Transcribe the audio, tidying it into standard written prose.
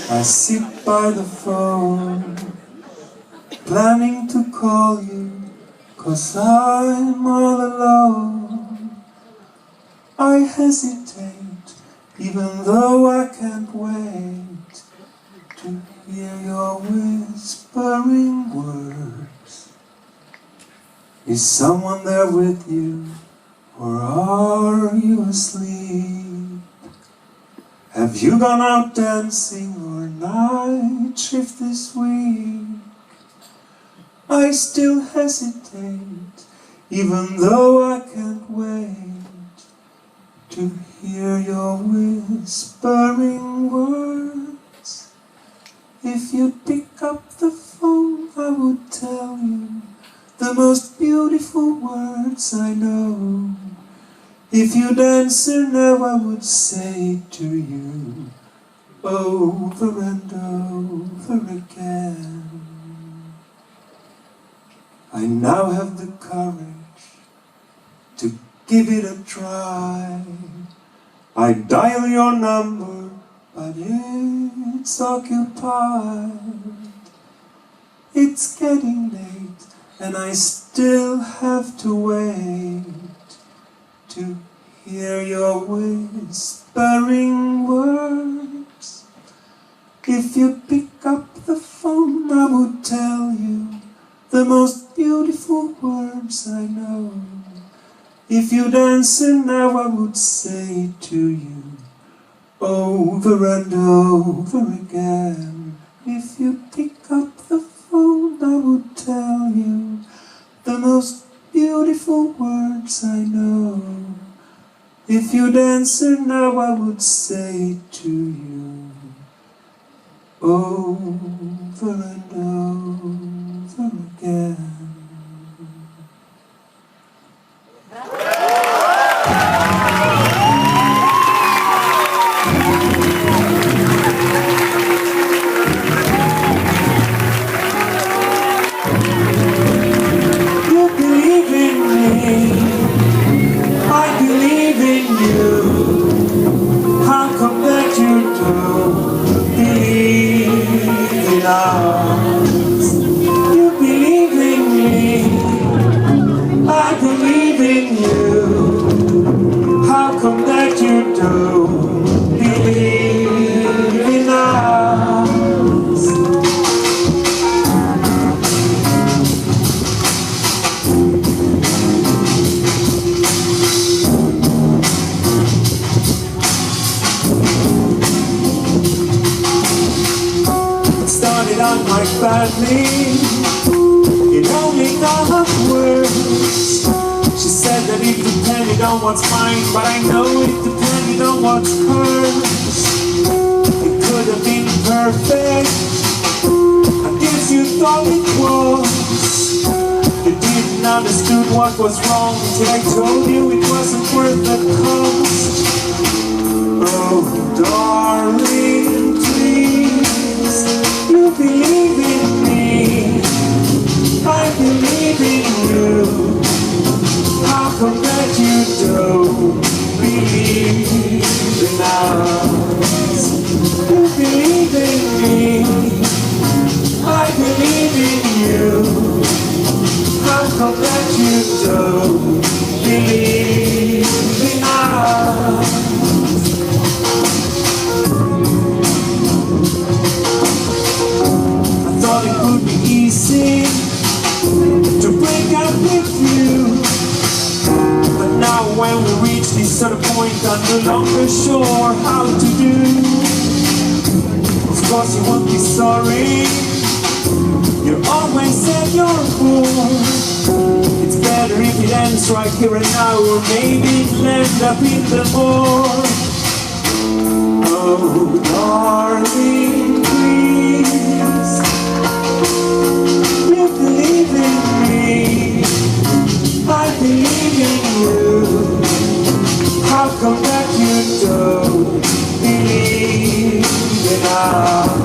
I sit by the phone, planning to call you, 'cause I'm all alone. I hesitate, even though I can't wait to hear your whispering words. Is someone there with you, or are you asleep? Have you gone out dancing or night shift this week? I still hesitate, even though I can't wait to hear your whispering words. If you pick up the phone, I would tell you the most beautiful words I know. If you'd answer now, I would say to you over and over again. I now have the courage to give it a try. I dial your number, but it's occupied. It's getting late, and I still have to wait to hear your whispering words. If you pick up the phone, I would tell you the most beautiful words I know. If you'd answer now, I would say to you over and over again. If you pick up the phone, I would tell you the most beautiful words I know. If you'd answer now, I would say to you over and over again. You believe in me, I believe in you. How come that you don't believe in us? You believe in me, I believe in you. How come that you don't believe in us? Started out quite badly, it only got worse. She said that it depended on what's mine, but I know it depended on what's hers. It could have been perfect, I guess you thought it was. You didn't understood what was wrong till I told you it wasn't worth the cost. Oh, darling, please, you believe in me, I believe in you. How come that you don't believe in us? You believe in me, I believe in you. How come that you don't believe in us? I thought it would be easy to break up with you, but now when we reach this sort of point, I'm no longer sure how to do. Of course you won't be sorry, you always said you're a fool. It's better if it ends right here and now, or maybe it'll end up in the more. Oh, darling, please, you believe in me, I believe in you. How come that you don't believe in us?